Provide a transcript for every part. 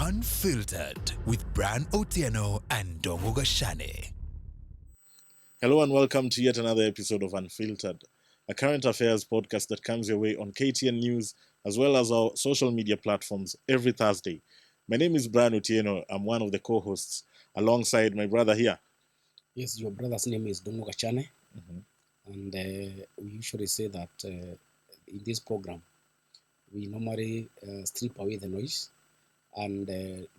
Unfiltered with Bran Otieno and Dongo Gashane. Hello and welcome to yet another episode of Unfiltered, a current affairs podcast that comes your way on KTN News as well as our social media platforms every Thursday. My name is Bran Otieno. I'm one of the co-hosts alongside my brother here. Yes, your brother's name is Dongo Gashane. Mm-hmm. And we usually say that in this program, we normally strip away the noise and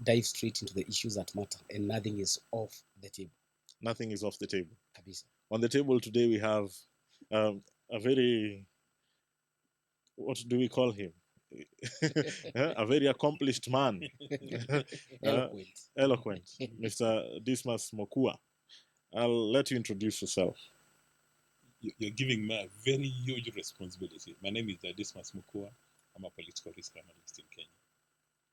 dive straight into the issues that matter, and nothing is off the table. Nothing is off the table. Kabisa. On the table today we have a very, what do we call him? A very accomplished man. Eloquent. Mr. Dismus Mokua. I'll let you introduce yourself. You're giving me a very huge responsibility. My name is Dismus Mokua. I'm a political risk analyst in Kenya.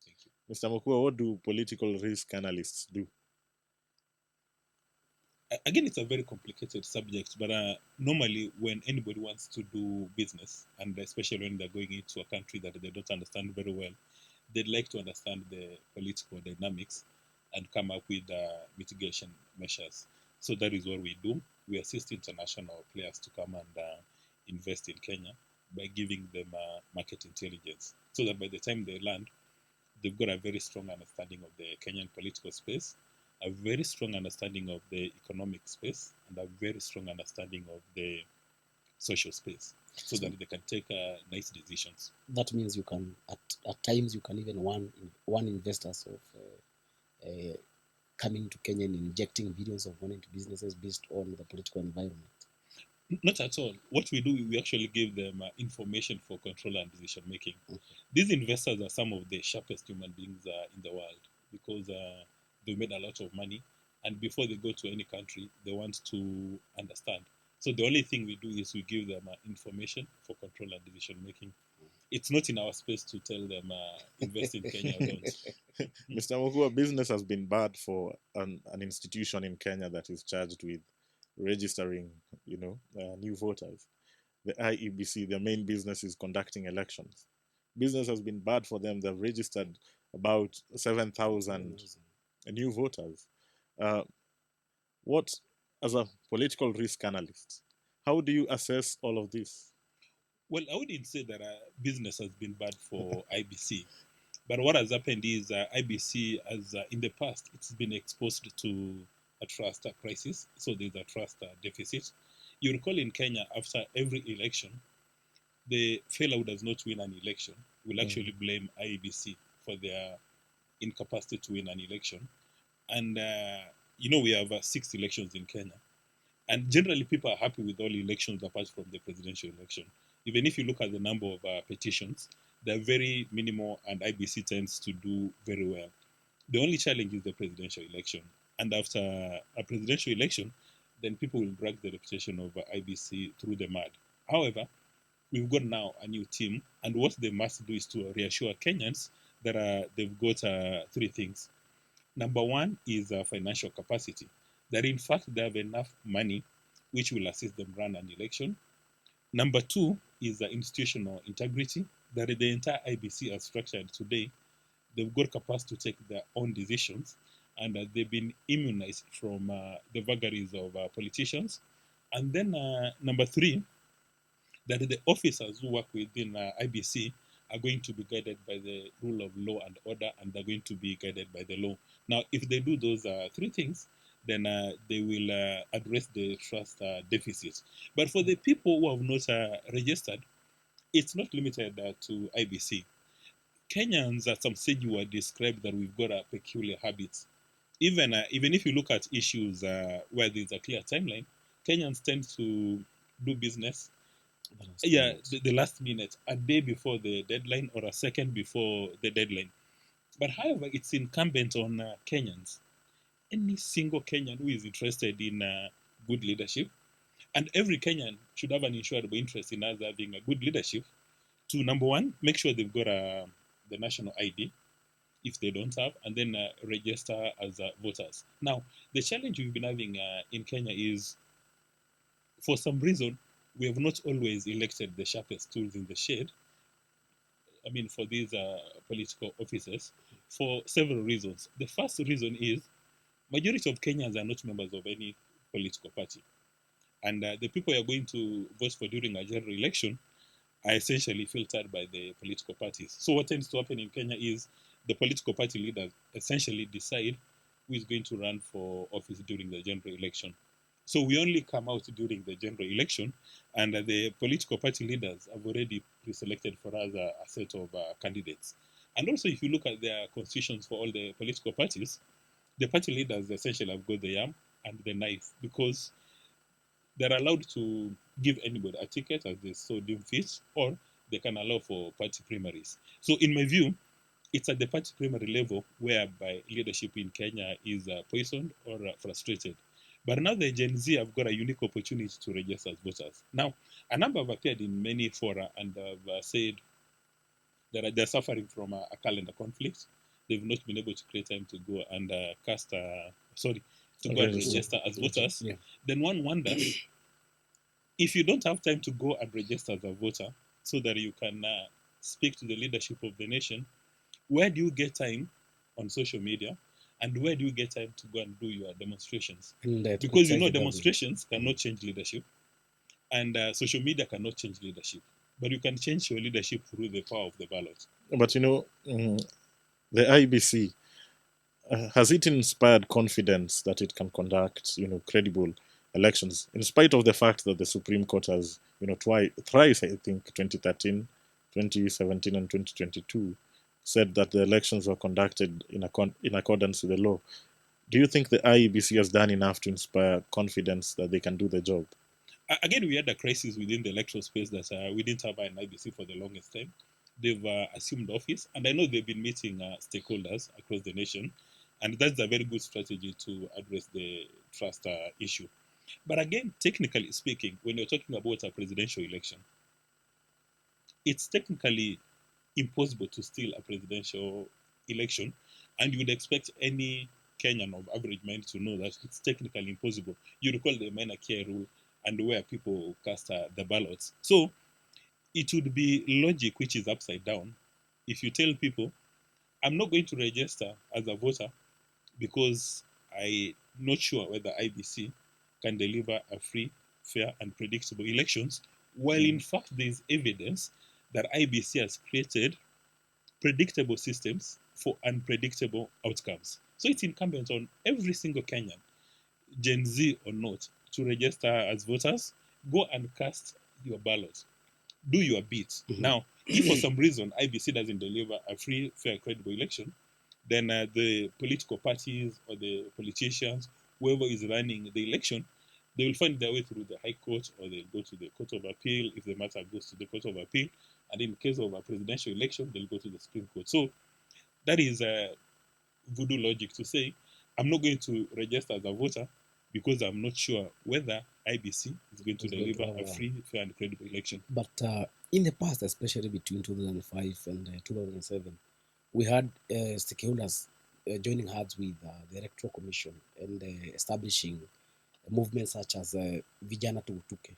Thank you. Mr. Mokua, what do political risk analysts do? Again, it's a very complicated subject, but normally when anybody wants to do business, and especially when they're going into a country that they don't understand very well, they'd like to understand the political dynamics and come up with mitigation measures. So that is what we do. We assist international players to come and invest in Kenya by giving them market intelligence, so that by the time they land, they've got a very strong understanding of the Kenyan political space, a very strong understanding of the economic space, and a very strong understanding of the social space, so that they can take nice decisions. That means you can, at times, you can even warn investors of coming to Kenya and injecting billions of money into businesses based on the political environment. Not at all. What we do, we actually give them information for control and decision making. Okay. These investors are some of the sharpest human beings in the world, because they've made a lot of money, and before they go to any country, they want to understand. So the only thing we do is we give them information for control and decision making. It's not in our space to tell them invest in Kenya or don't. Mr. Mokua, business has been bad for an institution in Kenya that is charged with registering, new voters. The IEBC, their main business is conducting elections. Business has been bad for them. They've registered about 7,000 new voters. What, as a political risk analyst, how do you assess all of this? Well, I wouldn't say that business has been bad for IBC. But what has happened is IBC, as in the past, it's been exposed to a trust crisis. So there's a trust deficit. You recall in Kenya, after every election, the fellow who does not win an election will actually blame IEBC for their incapacity to win an election. And, we have 6 elections in Kenya. And generally, people are happy with all elections apart from the presidential election. Even if you look at the number of petitions, they're very minimal, and IBC tends to do very well. The only challenge is the presidential election. And after a presidential election, then people will drag the reputation of IBC through the mud. However, we've got now a new team, and what they must do is to reassure Kenyans that they've got 3 things. Number one is financial capacity, that in fact they have enough money which will assist them run an election. Number 2 is institutional integrity, that the entire IBC are structured today. They've got capacity to take their own decisions, and they've been immunized from the vagaries of politicians. And then number 3, that the officers who work within IBC are going to be guided by the rule of law and order, and they're going to be guided by the law. Now, if they do those 3 things, then they will address the trust deficit. But for the people who have not registered, it's not limited to IBC. Kenyans, at some stage, were described that we've got peculiar habits. Even if you look at issues where there's a clear timeline, Kenyans tend to do business the last minute, a day before the deadline or a second before the deadline. But however, it's incumbent on Kenyans, any single Kenyan who is interested in good leadership, and every Kenyan should have an insurable interest in us having a good leadership, to, number one, make sure they've got the national ID, if they don't have, and then register as voters. Now, the challenge we've been having in Kenya is, for some reason, we have not always elected the sharpest tools in the shade for these political offices for several reasons. The first reason is majority of Kenyans are not members of any political party, and the people you are going to vote for during a general election are essentially filtered by the political parties. So what tends to happen in Kenya is the political party leaders essentially decide who is going to run for office during the general election. So we only come out during the general election, and the political party leaders have already pre-selected for us a set of candidates. And also, if you look at their constitutions for all the political parties, the party leaders essentially have got the yam and the knife, because they're allowed to give anybody a ticket as they so deem fit, or they can allow for party primaries. So, in my view, it's at the party primary level whereby leadership in Kenya is poisoned or frustrated. But now the Gen Z have got a unique opportunity to register as voters. Now, a number have appeared in many fora and have said that they're suffering from a calendar conflict. They've not been able to create time to go and to go and register as voters. Yeah. Then one wonders, if you don't have time to go and register as a voter so that you can speak to the leadership of the nation, where do you get time on social media, and where do you get time to go and do your demonstrations? And, to Because criticize the government. demonstrations cannot change leadership, and social media cannot change leadership, but you can change your leadership through the power of the ballot. But the IBC, has it inspired confidence that it can conduct, credible elections, in spite of the fact that the Supreme Court has, thrice, I think, 2013, 2017, and 2022, said that the elections were conducted in accordance with the law? Do you think the IEBC has done enough to inspire confidence that they can do the job? Again, we had a crisis within the electoral space that we didn't have an IBC for the longest time. They've assumed office, and I know they've been meeting stakeholders across the nation, and that's a very good strategy to address the trust issue. But again, technically speaking, when you're talking about a presidential election, it's technically impossible to steal a presidential election, and you would expect any Kenyan of average mind to know that it's technically impossible. You recall the minor care rule and where people cast the ballots. So it would be logic which is upside down if you tell people, I'm not going to register as a voter because I'm not sure whether IBC can deliver a free, fair, and predictable elections, while in fact there is evidence that IBC has created predictable systems for unpredictable outcomes. So it's incumbent on every single Kenyan, Gen Z or not, to register as voters, go and cast your ballot, do your bit. Mhm. Now, if for some reason IBC doesn't deliver a free, fair, credible election, then the political parties or the politicians, whoever is running the election, they will find their way through the High Court, or they'll go to the Court of Appeal if the matter goes to the Court of Appeal. And in case of a presidential election, they'll go to the Supreme Court. So that is voodoo logic to say, I'm not going to register as a voter because I'm not sure whether IBC is going to deliver a free, fair, and credible election. But in the past, especially between 2005 and 2007, we had stakeholders joining hands with the Electoral Commission and establishing movements such as Vijana Tugutuke.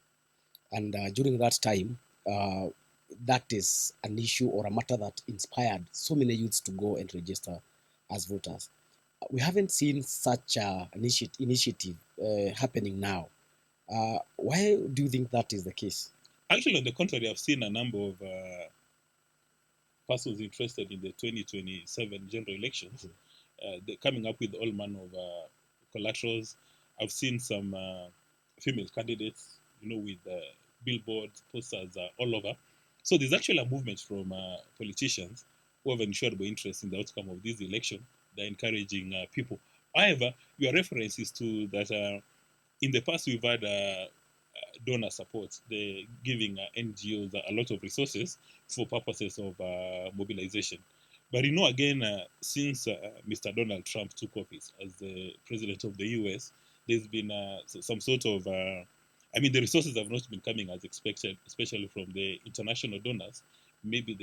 And during that time, that is an issue or a matter that inspired so many youths to go and register as voters. We haven't seen such an initiative happening now. Why do you think that is the case? Actually, on the contrary, I've seen a number of persons interested in the 2027 general elections. They're coming up with all manner of collaterals. I've seen some female candidates, with billboards, posters all over. So there's actually a movement from politicians who have ensured interest in the outcome of this election. They're encouraging people. However, your reference is to that in the past we've had donor support. They're giving NGOs a lot of resources for purposes of mobilization. But again, since Mr. Donald Trump took office as the president of the US, there's been some sort of, the resources have not been coming as expected, especially from the international donors. Maybe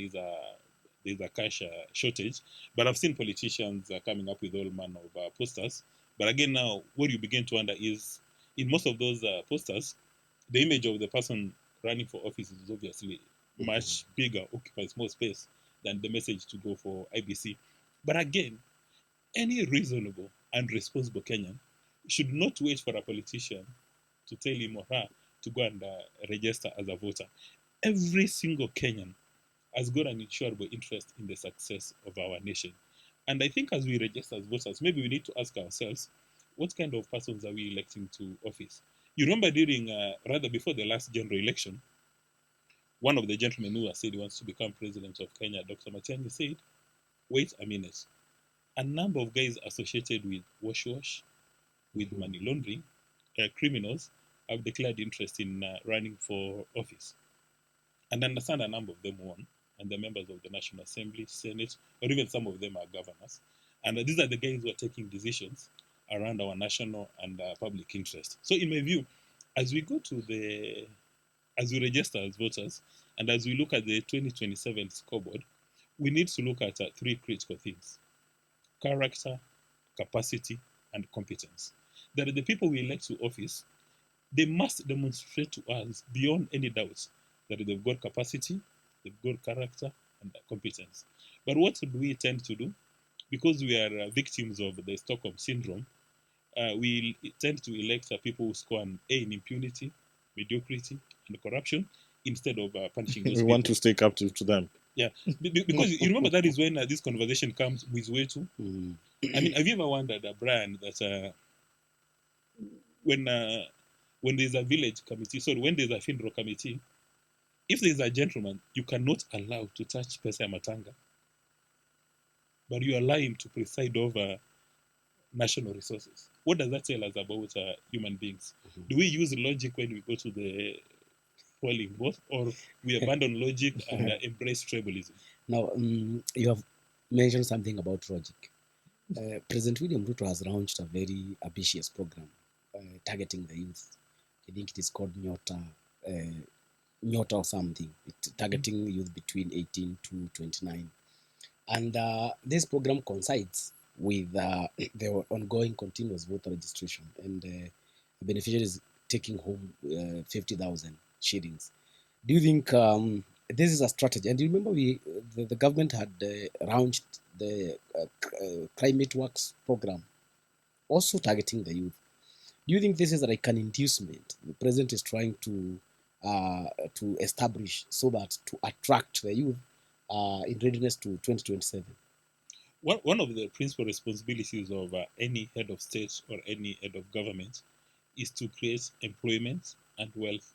there's a cash shortage, but I've seen politicians coming up with all manner of posters. But again, now what you begin to wonder is, in most of those posters, the image of the person running for office is obviously much bigger, occupies more space. than the message to go for IBC. But again, any reasonable and responsible Kenyan should not wait for a politician to tell him or her to go and register as a voter. Every single Kenyan has got an insurable interest in the success of our nation. And I think as we register as voters, maybe we need to ask ourselves, what kind of persons are we electing to office? You remember rather before the last general election, one of the gentlemen who has said he wants to become president of Kenya, Dr. Matiang'i, said, wait a minute. A number of guys associated with wash, with money laundering, criminals, have declared interest in running for office. And I understand a number of them won, and they're members of the National Assembly, Senate, or even some of them are governors. And these are the guys who are taking decisions around our national and public interest. So, in my view, as we register as voters, and as we look at the 2027 scoreboard, we need to look at three critical things: character, capacity, and competence. That the people we elect to office, they must demonstrate to us beyond any doubt that they've got capacity, they've got character, and competence. But what do we tend to do? Because we are victims of the Stockholm syndrome, we tend to elect people who score an A in impunity, mediocrity, and corruption instead of punishing those We people. want to stay captive to them. Yeah, because you remember that is when this conversation comes with way to. I mean, have you ever wondered, Brian, that when there's a village committee, sorry, when there's a funeral committee, if there's a gentleman you cannot allow to touch pesa ya matanga, but you allow him to preside over national resources, what does that tell us about human beings? Do we use logic when we go to the polling booth, or we abandon logic and embrace tribalism? Now, you have mentioned something about logic. President William Ruto has launched a very ambitious program targeting the youth. I think it is called Nyota or something. It's targeting youth between 18 to 29. And this program coincides with the ongoing continuous voter registration. And the beneficiary is taking home 50,000 shillings. Do you think this is a strategy? And do you remember the government had launched the climate works program, also targeting the youth? Do you think this is like an inducement the president is trying to establish so that to attract the youth in readiness to 2027? One of the principal responsibilities of any head of state or any head of government is to create employment and wealth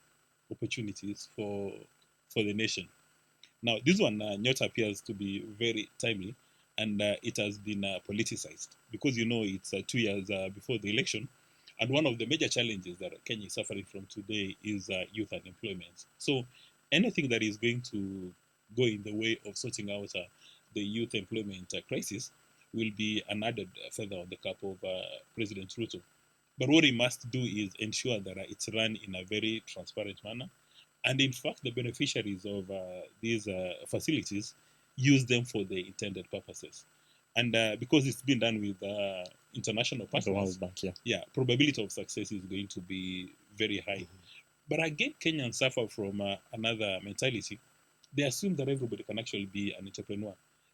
opportunities for the nation. Now, this one, Nyota, appears to be very timely, and it has been politicized because it's 2 years before the election, and one of the major challenges that Kenya is suffering from today is youth unemployment. So, anything that is going to go in the way of sorting out the youth employment crisis will be an added feather on the cap of President Ruto. But what he must do is ensure that it's run in a very transparent manner. And in fact, the beneficiaries of these facilities use them for the intended purposes. And because it's been done with international The World partners, Bank, yeah. probability of success is going to be very high. But again, Kenyans suffer from another mentality. They assume that everybody can actually be an entrepreneur.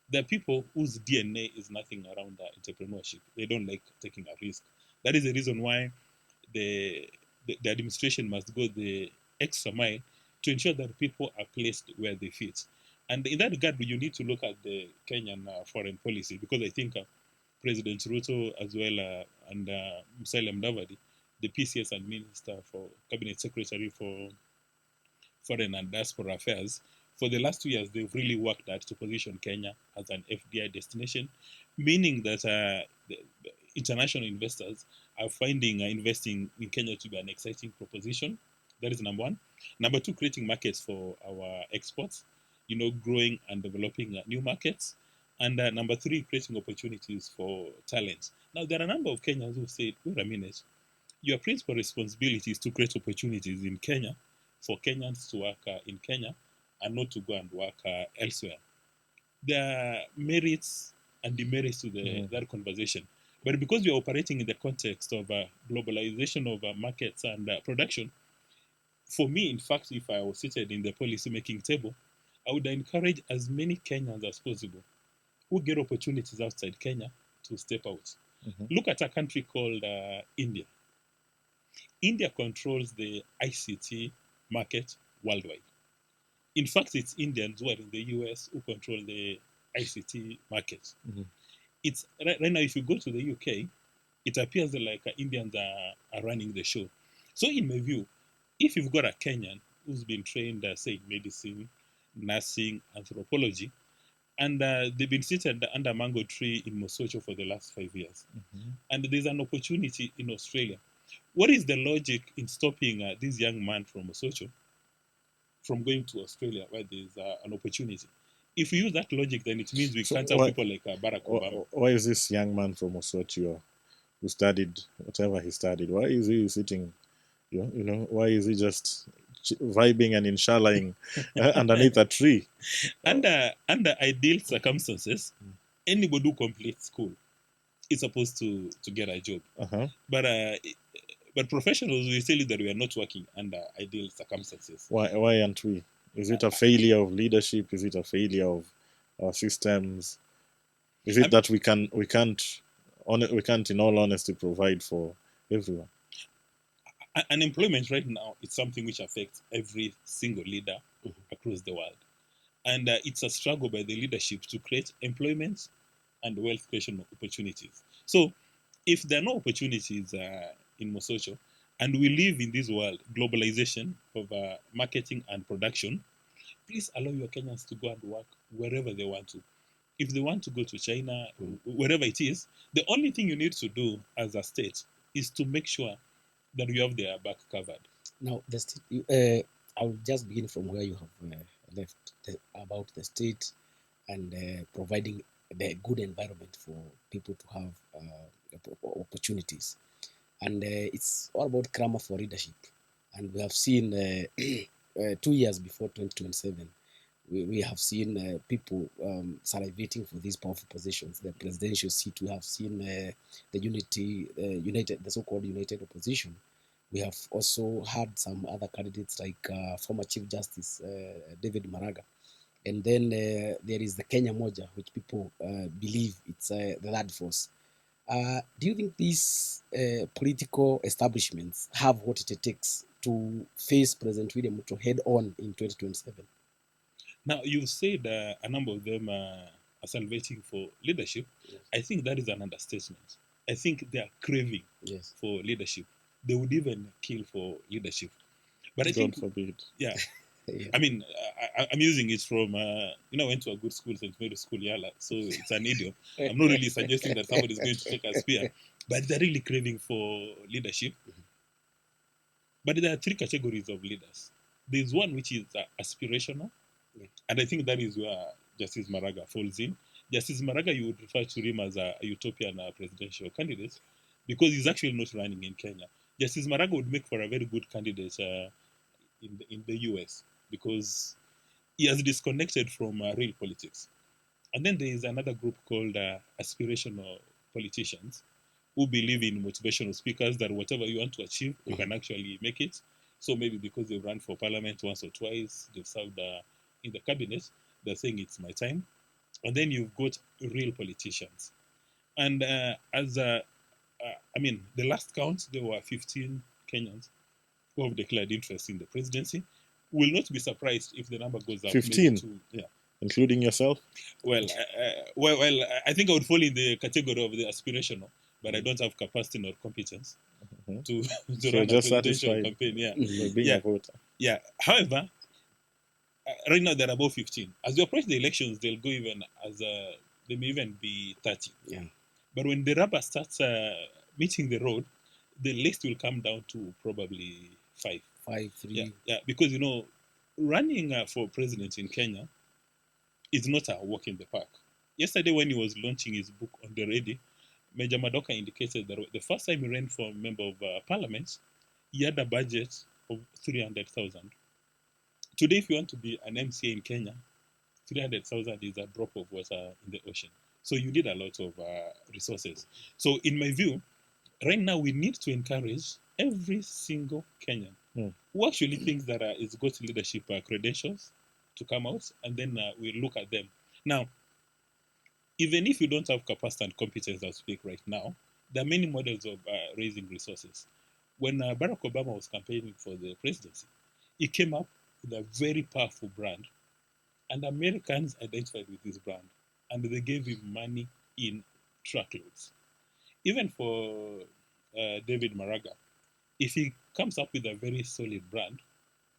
There are people whose DNA is nothing around entrepreneurship. They don't like taking a risk. That is the reason why the administration must go the extra mile to ensure that people are placed where they fit. And in that regard, you need to look at the Kenyan foreign policy, because I think President Ruto, as well, and Musalia Mudavadi, the PCS and Minister for Cabinet Secretary for Foreign and Diaspora Affairs, for the last 2 years, they've really worked hard to position Kenya as an FDI destination, meaning that the international investors are finding investing in Kenya to be an exciting proposition. That is number one. Number two, creating markets for our exports, growing and developing new markets. And number three, creating opportunities for talent. Now, there are a number of Kenyans who say, wait a minute, your principal responsibility is to create opportunities in Kenya for Kenyans to work in Kenya and not to go and work elsewhere. There are merits and demerits to that conversation. But because we are operating in the context of globalization of markets and production, for me, in fact, if I was seated in the policy-making table, I would encourage as many Kenyans as possible who get opportunities outside Kenya to step out. Look at a country called India. India controls the ICT market worldwide. In fact, it's Indians who are in the US who control the ICT market. It's right now, if you go to the UK, it appears like Indians are running the show. So, in my view, if you've got a Kenyan who's been trained, say, in medicine, nursing, anthropology, and they've been seated under a mango tree in Mosocho for the last 5 years, and there's an opportunity in Australia, what is the logic in stopping this young man from Mosocho from going to Australia where there's an opportunity? If we use that logic, then it means we can't have people like Barack Obama. Why is this young man from Osochio who studied whatever he studied, why is he sitting, why is he just vibing and inshallaing underneath a tree? Under ideal circumstances, anybody who completes school is supposed to get a job. But professionals will tell you that we are not working under ideal circumstances. Why aren't we? Is it a failure of leadership? Is it a failure of our systems? Is it that we can't, in all honesty, provide for everyone? Unemployment right now is something which affects every single leader across the world. And it's a struggle by the leadership to create employment and wealth creation opportunities. So if there are no opportunities in Mosocho, and we live in this world, globalization of marketing and production, please allow your Kenyans to go and work wherever they want to. If they want to go to China, wherever it is, the only thing you need to do as a state is to make sure that you have their back covered. Now, I'll just begin from where you have left about the state and providing the good environment for people to have opportunities. And it's all about grammar for leadership. And we have seen 2 years before 2027, we have seen people salivating for these powerful positions. The presidential seat, we have seen the so-called united opposition. We have also had some other candidates like former Chief Justice David Maraga. And then there is the Kenya Moja, which people believe it's the third force. Do you think these political establishments have what it takes to face President William Ruto head on in 2027? Now, you've said a number of them are salivating for leadership. Yes. I think that is an understatement. I think they are craving for leadership. They would even kill for leadership. But I think, God forbid. Yeah. Yeah. I mean, I'm using it from, I went to a good school, St. Mary's School, Yala, so it's an idiom. I'm not really suggesting that somebody is going to take a spear, but they're really craving for leadership. But there are three categories of leaders. There's one which is aspirational, and I think that is where Justice Maraga falls in. Justice Maraga, you would refer to him as a utopian presidential candidate because he's actually not running in Kenya. Justice Maraga would make for a very good candidate in the US because he has disconnected from real politics. And then there is another group called aspirational politicians who believe in motivational speakers that whatever you want to achieve, you can actually make it. So maybe because they've run for parliament once or twice, they've served in the cabinet, they're saying it's my time. And then you've got real politicians. And the last count, there were 15 Kenyans who have declared interest in the presidency. Will not be surprised if the number goes up. 15? Including yourself? Well, I think I would fall in the category of the aspirational, but I don't have capacity nor competence to run a presidential campaign. For being a voter. Yeah. However, right now there are about 15. As we approach the elections, they'll go even as they may even be 30. Yeah. But when the rubber starts meeting the road, the list will come down to probably 5. 5, 3. Yeah, because running for president in Kenya is not a walk in the park. Yesterday, when he was launching his book on the ready, Major Madoka indicated that the first time he ran for a member of parliament, he had a budget of 300,000. Today, if you want to be an MCA in Kenya, 300,000 is a drop of water in the ocean. So you need a lot of resources. So in my view, right now we need to encourage every single Kenyan who actually thinks that he's got leadership credentials to come out, and then we look at them. Now, even if you don't have capacity and competence as speak right now, there are many models of raising resources. When Barack Obama was campaigning for the presidency, he came up with a very powerful brand, and Americans identified with this brand, and they gave him money in truckloads. Even for David Maraga, if he comes up with a very solid brand,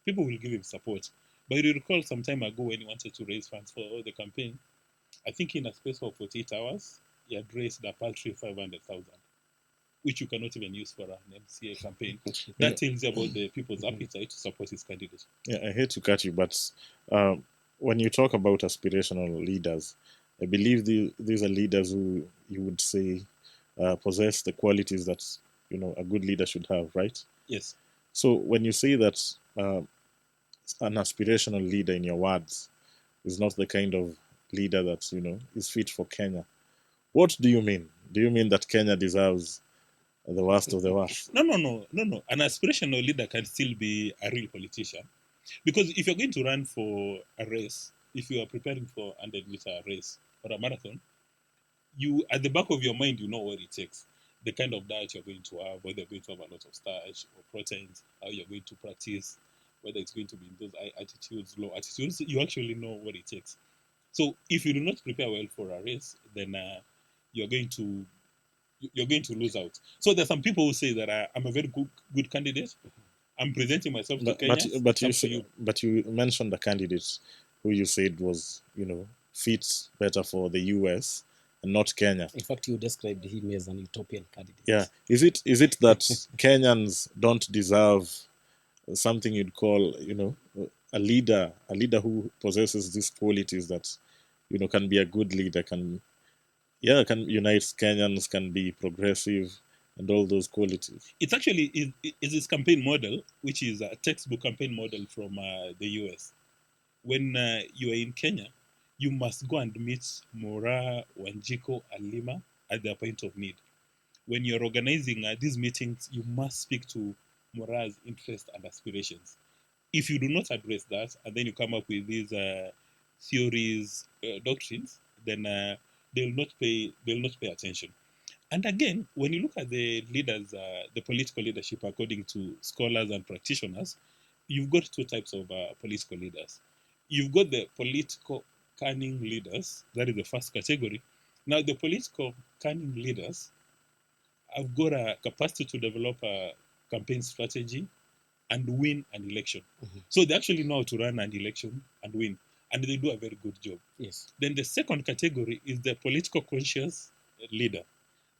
people will give him support. But you recall some time ago when he wanted to raise funds for the campaign, I think in a space of 48 hours, he had raised a paltry 500,000, which you cannot even use for an MCA campaign. That tells you about the people's appetite to support his candidate. Yeah, I hate to cut you, but when you talk about aspirational leaders, I believe these are leaders who you would say possess the qualities that a good leader should have, right? Yes. So when you say that an aspirational leader, in your words, is not the kind of leader that is fit for Kenya, what do you mean? Do you mean that Kenya deserves the worst of the worst? No. An aspirational leader can still be a real politician. Because if you're going to run for a race, if you are preparing for a 100-meter race or a marathon, you at the back of your mind, you know what it takes. The kind of diet you're going to have, whether you're going to have a lot of starch or proteins, how you're going to practice, whether it's going to be in those high altitudes, low altitudes, you actually know what it takes. So if you do not prepare well for a race, then you're going to lose out. So there's some people who say that I'm a very good candidate. I'm presenting myself to Kenya. But you mentioned the candidate who you said was fit better for the US and not Kenya. In fact, you described him as an utopian candidate. Yeah. Is it that Kenyans don't deserve something you'd call a leader who possesses these qualities that can be a good leader, can unite Kenyans, can be progressive, and all those qualities? It's actually is this campaign model, which is a textbook campaign model from the US. When you are in Kenya, you must go and meet Mora, Wanjiko, and Lima at their point of need. When you're organizing these meetings, you must speak to Mora's interests and aspirations. If you do not address that, and then you come up with these theories, doctrines, then they'll not pay attention. And again, when you look at the leaders, the political leadership, according to scholars and practitioners, you've got two types of political leaders. You've got the political cunning leaders, that is the first category. Now, the political cunning leaders have got a capacity to develop a campaign strategy and win an election. Mm-hmm. So they actually know how to run an election and win, and they do a very good job. Yes. Then the second category is the political conscious leader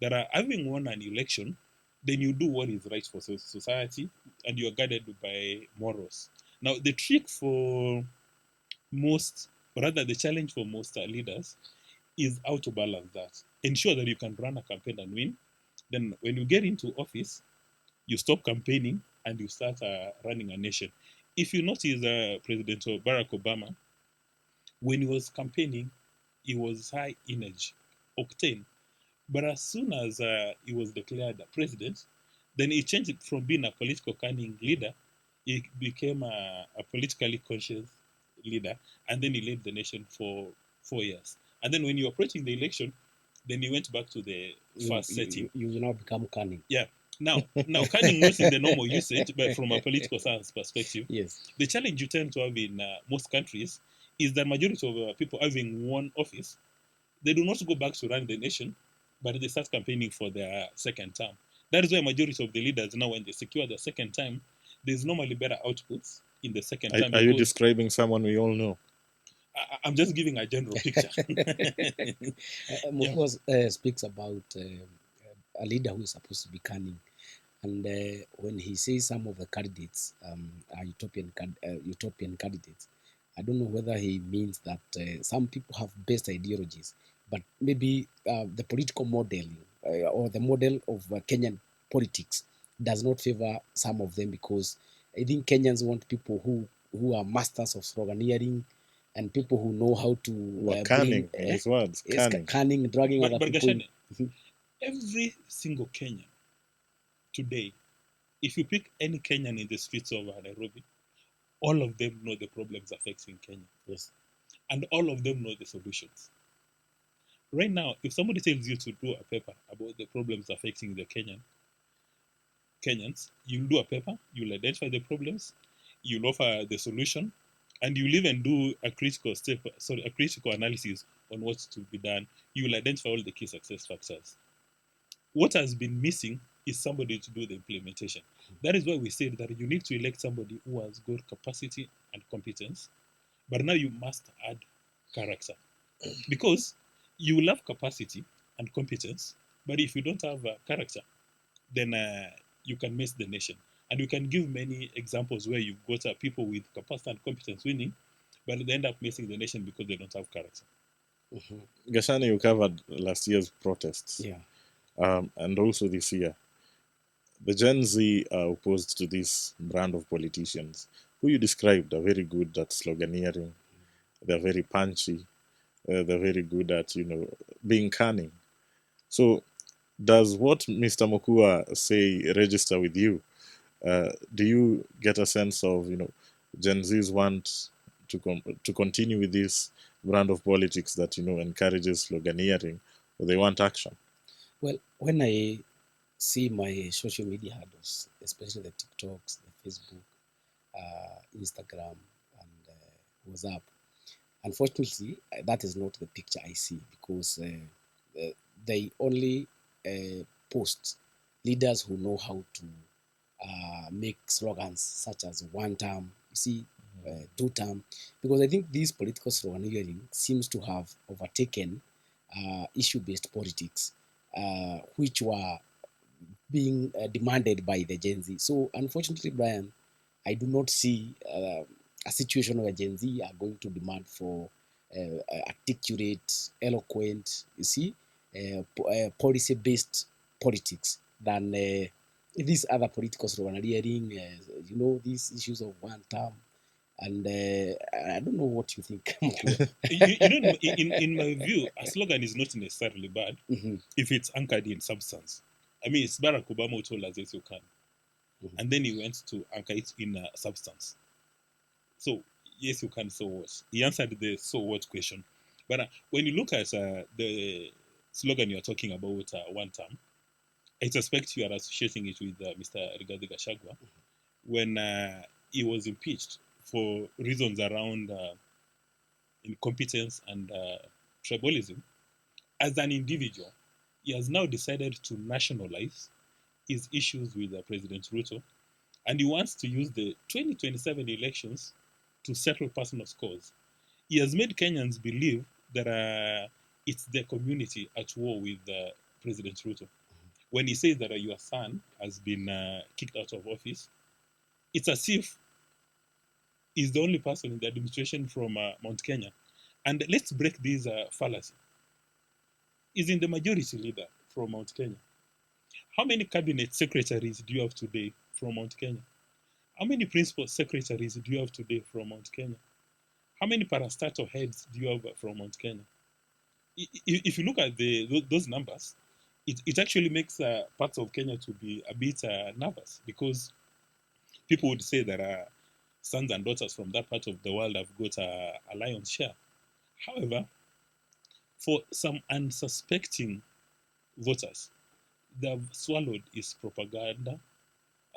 that are having won an election, then you do what is right for society, and you are guided by morals. Now, the trick for most, or rather the challenge for most leaders, is how to balance that. Ensure that you can run a campaign and win. Then, when you get into office, you stop campaigning and you start running a nation. If you notice, President Barack Obama, when he was campaigning, he was high energy, octane. But as soon as he was declared president, then he changed it from being a political cunning leader. He became a politically conscious leader, and then he led the nation for 4 years. And then when you were approaching the election, then he went back to the first setting. You will now become cunning. Yeah. Now cunning not in the normal usage, but from a political science perspective. Yes. The challenge you tend to have in most countries is that majority of people having won office, they do not go back to run the nation, but they start campaigning for their second term. That is why majority of the leaders now, when they secure the second time, there's normally better outputs in the second time. Are you describing someone we all know? I'm just giving a general picture. Mokua speaks about a leader who is supposed to be cunning. And when he says some of the candidates are utopian candidates, I don't know whether he means that some people have best ideologies, but maybe the political model or the model of Kenyan politics does not favor some of them, because I think Kenyans want people who are masters of sloganeering and people who know how to cunning, in his words, cunning, dragging other people. Gashane, every single Kenyan today, if you pick any Kenyan in the streets of Nairobi, all of them know the problems affecting Kenya. Yes. and all of them know the solutions. Right now, if somebody tells you to do a paper about the problems affecting the Kenyans, you'll do a paper, you'll identify the problems, you'll offer the solution, and you'll even do a critical analysis on what's to be done. You'll identify all the key success factors. What has been missing is somebody to do the implementation. That is why we said that you need to elect somebody who has good capacity and competence, but now you must add character. Because you will have capacity and competence, but if you don't have character, then you can mess the nation. And you can give many examples where you've got people with capacity and competence winning, but they end up messing the nation because they don't have character. Mm-hmm. Gashani, you covered last year's protests, Yeah. and also this year. The Gen Z are opposed to this brand of politicians who you described are very good at sloganeering. They're very punchy. They're very good at, being cunning. So does what Mr. Mokua say register with you? Do you get a sense of, Gen Zs want to continue with this brand of politics that, encourages sloganeering, or they want action? Well, when I see my social media handles, especially the TikToks, the Facebook, Instagram, and WhatsApp, unfortunately, that is not the picture I see, because they only post leaders who know how to make slogans such as one term, you see, two term, because I think this political sloganeering seems to have overtaken issue based politics, which were being demanded by the Gen Z. So, unfortunately, Brian, I do not see a situation where Gen Z are going to demand for articulate, eloquent, you see, policy-based politics than these other political sloganeering, these issues of one term. And I don't know what you think. In my view, a slogan is not necessarily bad if it's anchored in substance. I mean, it's Barack Obama who told us yes, you can. And then he went to anchor it in substance. So, yes, you can, so what? He answered the so what question. But when you look at the slogan you're talking about, one term, I suspect you are associating it with Mr. Rigathi Gachagua when he was impeached for reasons around incompetence and tribalism. As an individual, he has now decided to nationalize his issues with President Ruto, and he wants to use the 2027 elections to settle personal scores. He has made Kenyans believe that it's the community at war with President Ruto. When he says that your son has been kicked out of office, it's as if he's the only person in the administration from Mount Kenya. And let's break this fallacy. He's in the majority leader from Mount Kenya. How many cabinet secretaries do you have today from Mount Kenya? How many principal secretaries do you have today from Mount Kenya? How many parastatal heads do you have from Mount Kenya? If you look at those numbers, it actually makes parts of Kenya to be a bit nervous, because people would say that sons and daughters from that part of the world have got a lion's share. However, for some unsuspecting voters, they've swallowed his propaganda,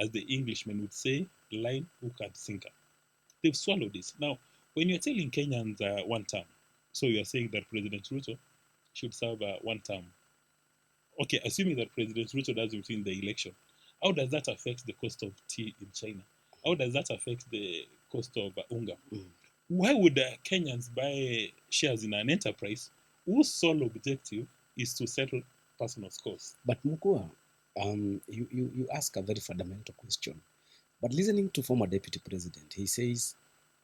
as the Englishmen would say, line, hook, and sinker. They've swallowed it. Now, when you're telling Kenyans one term, so you're saying that President Ruto should serve one term. Okay, assuming that President Ruto doesn't win the election, how does that affect the cost of tea in China? How does that affect the cost of unga? Why would Kenyans buy shares in an enterprise whose sole objective is to settle personal scores? But Mokua, you ask a very fundamental question. But listening to former deputy president, he says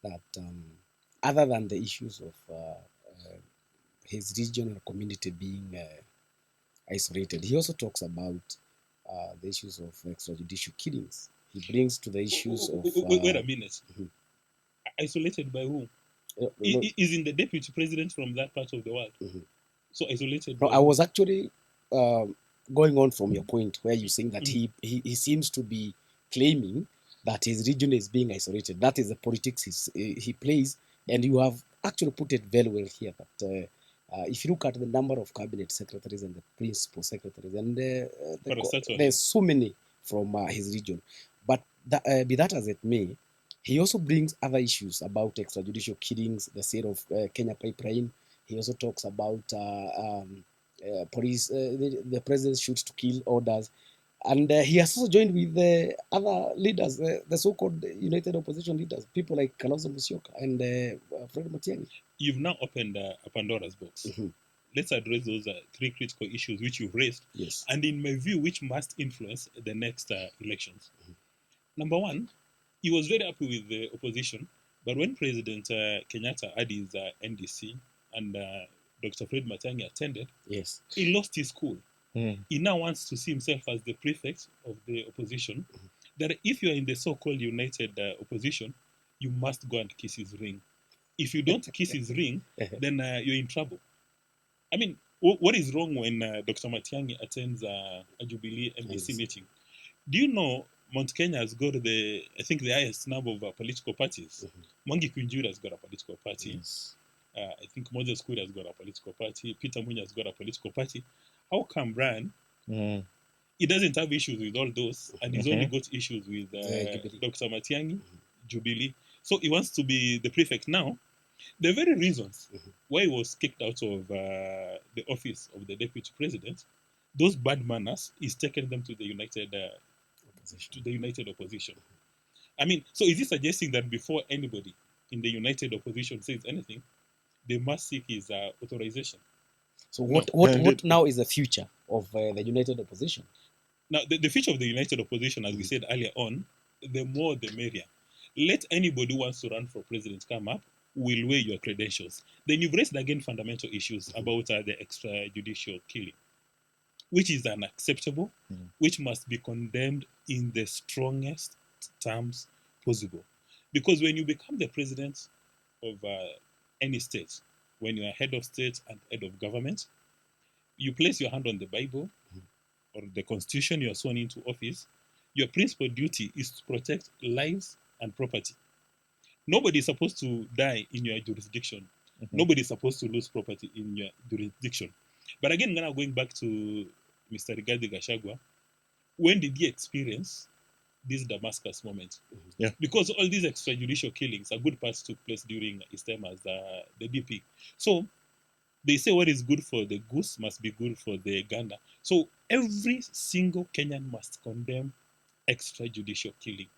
that other than the issues of his region or community being isolated, he also talks about the issues of extrajudicial killings. He brings to the issues of... Wait a minute. Isolated by whom? Isn't the deputy president from that part of the world? So isolated No, by I whom? was actually going on from your point where you're saying that he seems to be claiming that his region is being isolated. That is the politics he plays, and you have actually put it very well here that if you look at the number of cabinet secretaries and the principal secretaries, and there's so many from his region, but be that as it may, he also brings other issues about extrajudicial killings, the sale of Kenya pipeline. He also talks about police, the president shoots to kill orders. And he has also joined with the other leaders, the so-called United Opposition leaders, people like Kalonzo Musyoka and Fred Matiang'i. You've now opened a Pandora's box. Mm-hmm. Let's address those three critical issues which you've raised, Yes. and in my view, which must influence the next elections. Mm-hmm. Number one, he was very happy with the opposition, but when President Kenyatta had his NDC and Dr. Fred Matiang'i attended, yes, he lost his cool. He now wants to see himself as the prefect of the opposition. That if you are in the so-called united opposition, you must go and kiss his ring. If you don't kiss his ring, then you're in trouble. I mean, what is wrong when Dr. Matiang'i attends a Jubilee MDC meeting? Do you know Mount Kenya has got the highest number of political parties? Mwangi Kwinjuri has got a political party. Yes. I think Moses Kuria has got a political party. Peter Munya has got a political party. How come Brian, he doesn't have issues with all those, and he's only got issues with Dr. Matiang'i, Jubilee. So he wants to be the prefect now. The very reasons why he was kicked out of the office of the deputy president, those bad manners, is taking them to the united opposition. I mean, so is he suggesting that before anybody in the united opposition says anything, they must seek his authorization? So what now is the future of the united opposition? Now, the future of the united opposition, as we said earlier on, the more the merrier. Let anybody who wants to run for president come up, will weigh your credentials. Then you've raised again fundamental issues about the extrajudicial killing, which is unacceptable, which must be condemned in the strongest terms possible. Because when you become the president of any state, when you are head of state and head of government, you place your hand on the Bible or the Constitution, you are sworn into office. Your principal duty is to protect lives and property. Nobody is supposed to die in your jurisdiction. Nobody is supposed to lose property in your jurisdiction. But again, now going back to Mr. Rigathi Gachagua, when did he experience this Damascus moment? Yeah. Because all these extrajudicial killings, a good part took place during his time as the DP. So they say what is good for the goose must be good for the gander. So every single Kenyan must condemn extrajudicial killing,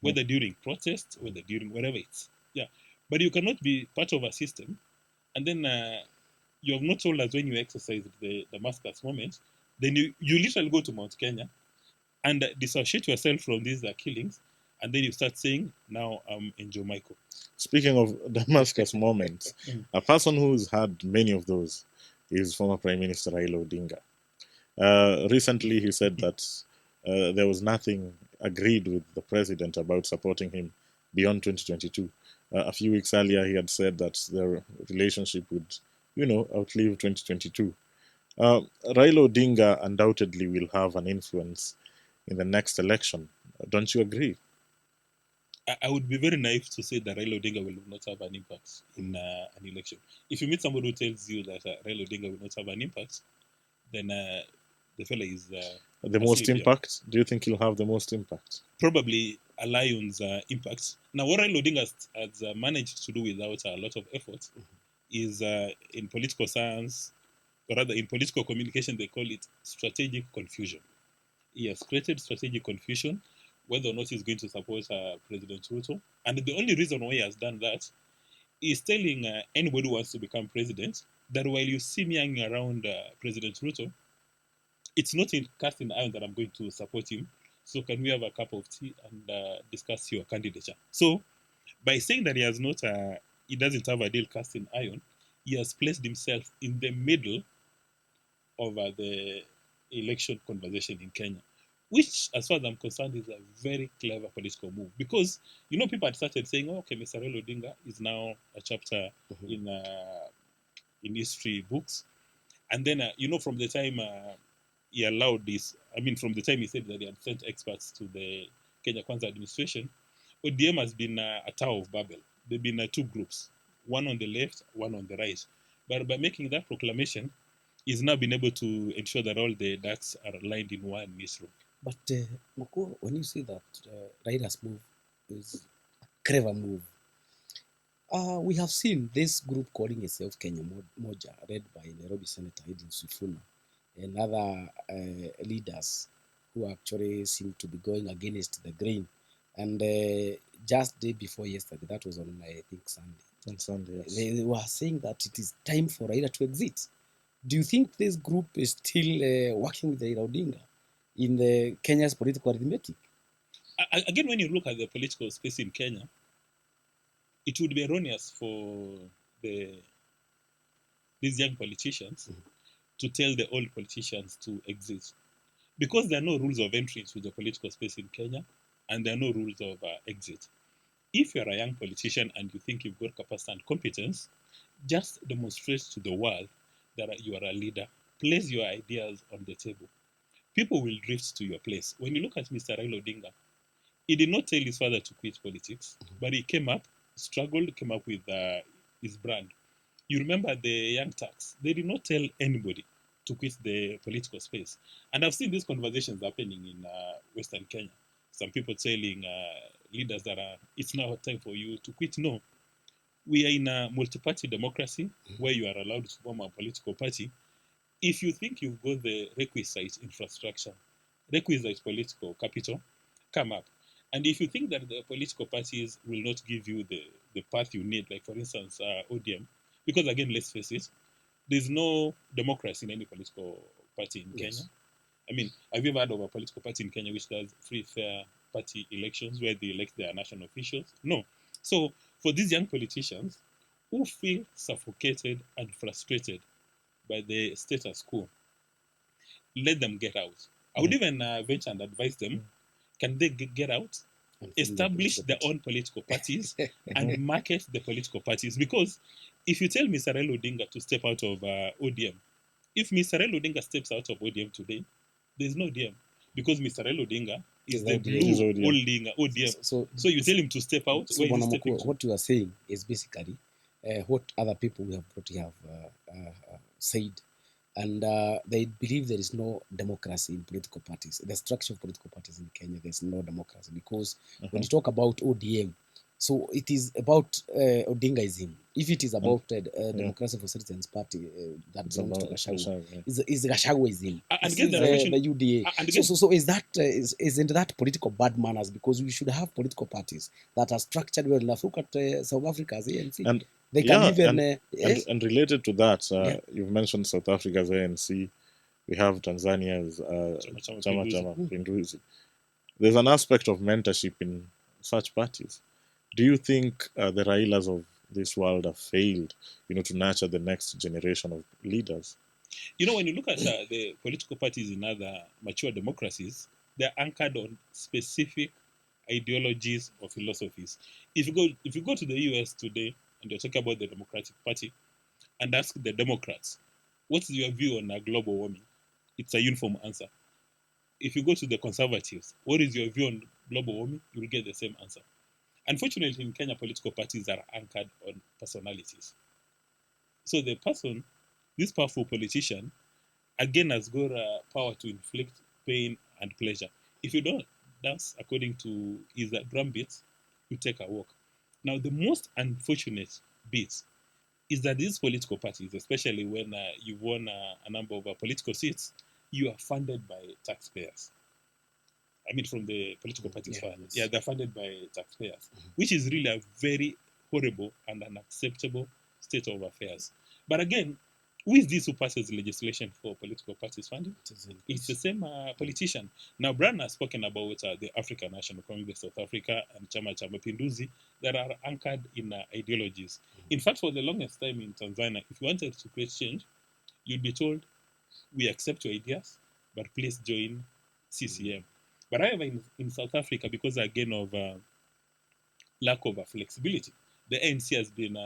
whether during protests, whether during whatever it's. Yeah. But you cannot be part of a system and then you have not told us when you exercised the Damascus moment, then you literally go to Mount Kenya and dissociate yourself from these killings, and then you start saying, now I'm Angel Michael. Speaking of Damascus moments, a person who's had many of those is former Prime Minister Raila Odinga. Recently, he said that there was nothing agreed with the president about supporting him beyond 2022. A few weeks earlier, he had said that their relationship would, outlive 2022. Raila Odinga undoubtedly will have an influence in the next election. Don't you agree? I would be very naive to say that Raila Odinga will not have an impact in an election. If you meet somebody who tells you that Raila Odinga will not have an impact, then the fella is... the most impact? Do you think he'll have the most impact? Probably a lion's impact. Now, what Raila Odinga has managed to do without a lot of effort is in political science, or rather in political communication, they call it strategic confusion. He has created strategic confusion whether or not he's going to support President Ruto. And the only reason why he has done that is telling anybody who wants to become president that while you see me hanging around President Ruto, it's not in cast in iron that I'm going to support him. So can we have a cup of tea and discuss your candidature? So by saying that he doesn't have a deal cast in iron, he has placed himself in the middle of the election conversation in Kenya, which, as far as I'm concerned, is a very clever political move. Because, people had started saying, okay, Mr. Raila Odinga is now a chapter in history books. And then, from the time he allowed this, from the time he said that he had sent experts to the Kenya Kwanza administration, ODM has been a Tower of Babel. There have been two groups. one on the left, one on the right. But by making that proclamation, he's now been able to ensure that all the ducks are aligned in one newsroom. But Mokua, when you say that Raila's move is a clever move, we have seen this group calling itself Kenya Moja, led by Nairobi Senator Edin Sifuna, and other leaders who actually seem to be going against the grain. And just day before yesterday, that was on, I think, Sunday. On Sunday, yes. They were saying that it is time for Raila to exit. Do you think this group is still working with Raila Odinga in the Kenya's political arithmetic? Again, when you look at the political space in Kenya, it would be erroneous for these young politicians to tell the old politicians to exit, because there are no rules of entry into the political space in Kenya, and there are no rules of exit. If you're a young politician and you think you've got capacity and competence, just demonstrate to the world that you are a leader. Place your ideas on the table. People will drift to your place. When you look at Mr. Raila Odinga, he did not tell his father to quit politics, but he came up, struggled, came up with his brand. You remember the Young Turks? They did not tell anybody to quit the political space. And I've seen these conversations happening in Western Kenya. Some people telling leaders that it's now time for you to quit. No. We are in a multi-party democracy where you are allowed to form a political party. If you think you've got the requisite infrastructure, requisite political capital, come up. And if you think that the political parties will not give you the path you need, like for instance, ODM, because again, let's face it, there's no democracy in any political party in Kenya. I mean, have you ever heard of a political party in Kenya which does free, fair party elections where they elect their national officials? No. So for these young politicians who feel suffocated and frustrated by the status quo, let them get out. I would even venture and advise them, can they get out, establish their own political parties, and market the political parties? Because if you tell Mr. Raila Odinga to step out of ODM, if Mr. Raila Odinga steps out of ODM today, there's no ODM, because Mr. Raila Odinga is the blue holding ODM. So you tell him to step out. So what you are saying is basically what other people we have said, and they believe there is no democracy in political parties. The structure of political parties in Kenya, there's no democracy, because when you talk about ODM, so it is about Odingaism. If it is about Democracy for Citizens Party that belongs to Gachagua, is Gachagwaism. And get the UDA. So isn't that political bad manners? Because we should have political parties that are structured well enough. Look at South Africa's ANC. And they can even and related to that, you've mentioned South Africa's ANC. We have Tanzania's Chama Cha Mapinduzi. There's an aspect of mentorship in such parties. Do you think the Railas of this world have failed, to nurture the next generation of leaders? When you look at the political parties in other mature democracies, they're anchored on specific ideologies or philosophies. If you go to the US today and you're talking about the Democratic Party and ask the Democrats, what's your view on global warming? It's a uniform answer. If you go to the Conservatives, what is your view on global warming? You will get the same answer. Unfortunately, in Kenya, political parties are anchored on personalities. So the person, this powerful politician, again has got power to inflict pain and pleasure. If you don't dance according to his drum beats, you take a walk. Now, the most unfortunate bit is that these political parties, especially when you've won a number of political seats, you are funded by taxpayers. I mean, from the political parties' fund. Yeah, they're funded by taxpayers, which is really a very horrible and unacceptable state of affairs. But again, who is this who passes legislation for political parties funding? It's the same politician. Now, Brian has spoken about the African National Congress, South Africa, and Chama Cha Mapinduzi that are anchored in ideologies. In fact, for the longest time in Tanzania, if you wanted to create change, you'd be told, we accept your ideas, but please join CCM. But however, in South Africa, because again of lack of flexibility, the ANC has been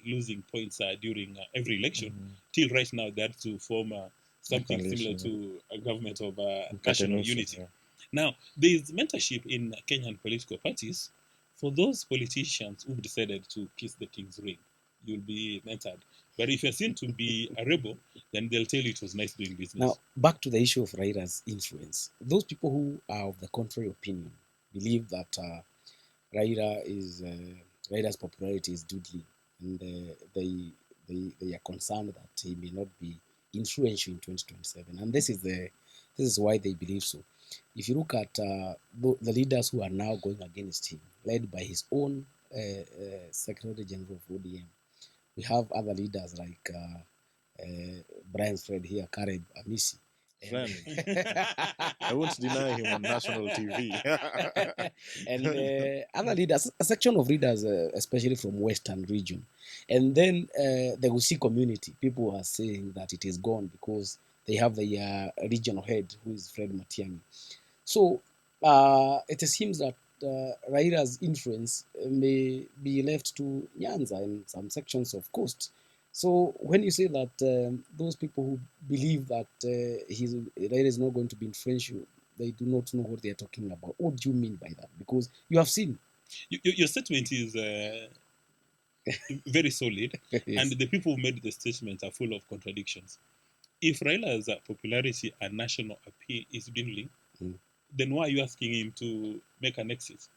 losing points during every election. Till right now, they had to form something similar to a government of national unity. Now, there is mentorship in Kenyan political parties for those politicians who've decided to kiss the king's ring. you'll be mentored. But if you're seen to be a rebel, then they'll tell you it was nice doing business. Now, back to the issue of Raila's influence. Those people who are of the contrary opinion believe that Raila's popularity is dwindling, and they are concerned that he may not be influential in 2027. And this is why they believe so. If you look at the leaders who are now going against him, led by his own Secretary General of ODM, we have other leaders like Brian's friend here, Caleb Amisi. Friend. I won't deny him on national TV. And other leaders, a section of leaders, especially from Western region. And then the Gusii community, people are saying that it is gone because they have the regional head, who is Fred Matiang'i. So it seems that Raila's influence may be left to Nyanza and some sections of coast. So when you say that those people who believe that Raila is not going to be influential, they do not know what they are talking about. What do you mean by that? Because you have seen. Your statement is very solid, Yes. and the people who made the statement are full of contradictions. If Raila's popularity and national appeal is dwindling, then why are you asking him to make an exit?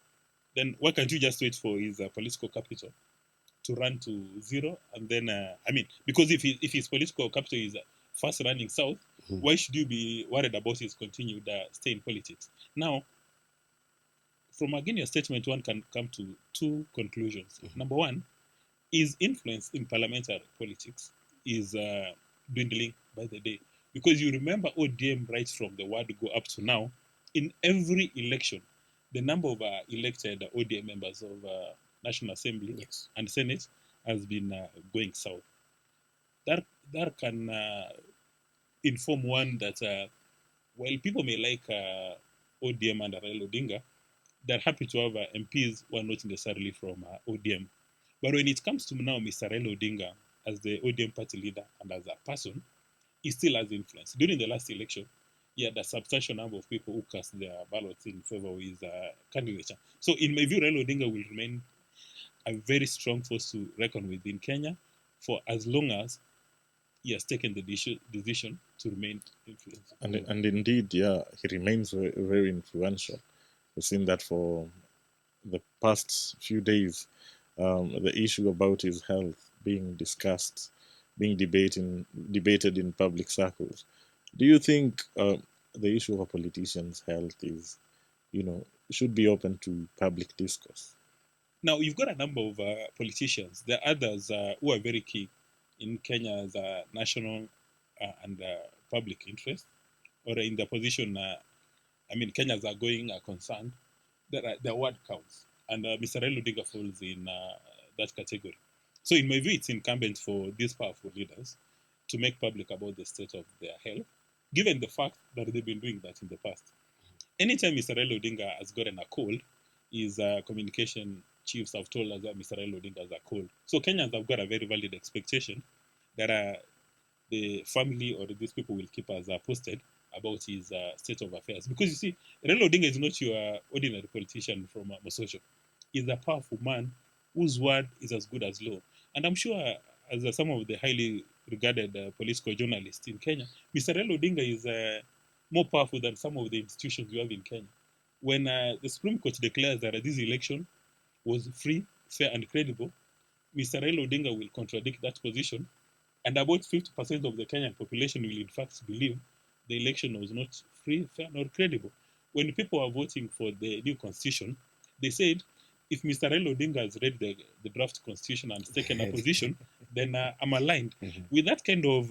Then why can't you just wait for his political capital to run to zero? And then, because if his political capital is fast running south, why should you be worried about his continued stay in politics? Now, from again your statement, one can come to two conclusions. Number one, his influence in parliamentary politics is dwindling by the day. Because you remember ODM right from the word go up to now, in every election, the number of elected ODM members of National Assembly and Senate has been going south. That can inform one that while people may like ODM and Raila Odinga, they're happy to have MPs who are not necessarily from ODM. But when it comes to now Mr. Raila Odinga as the ODM party leader and as a person, he still has influence. During the last election, he had a substantial number of people who cast their ballots in favor of his candidature. So in my view, Raila Odinga will remain a very strong force to reckon with in Kenya for as long as he has taken the decision to remain influential. And indeed, yeah, he remains very, very influential. We've seen that for the past few days, the issue about his health being discussed, being debated in public circles. Do you think the issue of a politician's health is, should be open to public discourse? Now, you've got a number of politicians. There are others who are very key in Kenya's national and public interest, or in the position, Kenyans are going concerned. Their word counts. And Mr. Raila Odinga falls in that category. So in my view, it's incumbent for these powerful leaders to make public about the state of their health, given the fact that they've been doing that in the past. Anytime Mr. Raila Odinga has gotten a cold, his communication chiefs have told us that Mr. Raila Odinga has a cold. So Kenyans have got a very valid expectation that the family or these people will keep us posted about his state of affairs. Because you see, Raila Odinga is not your ordinary politician from Mososho. He's a powerful man whose word is as good as law. And I'm sure, as some of the highly regarded political journalists in Kenya, Mr. Raila Odinga is more powerful than some of the institutions you have in Kenya. When the Supreme Court declares that this election was free, fair, and credible, Mr. Raila Odinga will contradict that position, and about 50% of the Kenyan population will in fact believe the election was not free, fair, nor credible. When people are voting for the new constitution, they said, if Mr. Raila Odinga has read the draft constitution and taken a position, then I'm aligned. With that kind of